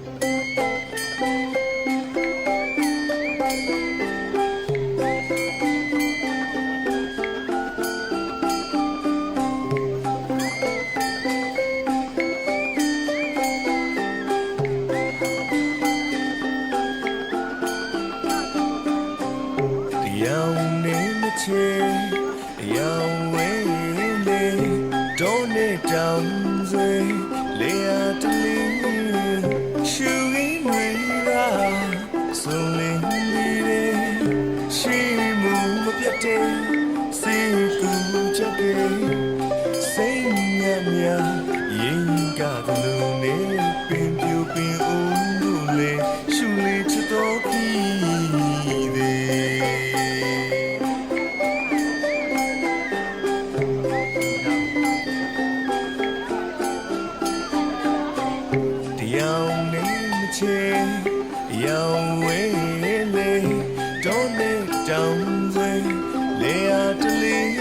ရောင်နေမချေရောင်ဝဲလေတောနဲ့တောင်ဆွေလေယာတလင်းရှူရင်းတွေရာဆုံးလင်းလေးရှိမှုမပြတ်တဲ့စိတ်ကူချက်တွေစိတ်ညံ့ညံ့ရင်ကကလုံးနဲ့ပင်ပြူပင်ဦးလို့လေရှူလေးချတော့ပြီးတယ်ရောင်နေမချေရောင်ဝဲလေတောနဲ့တောင်ဆွေလေယာတလင်း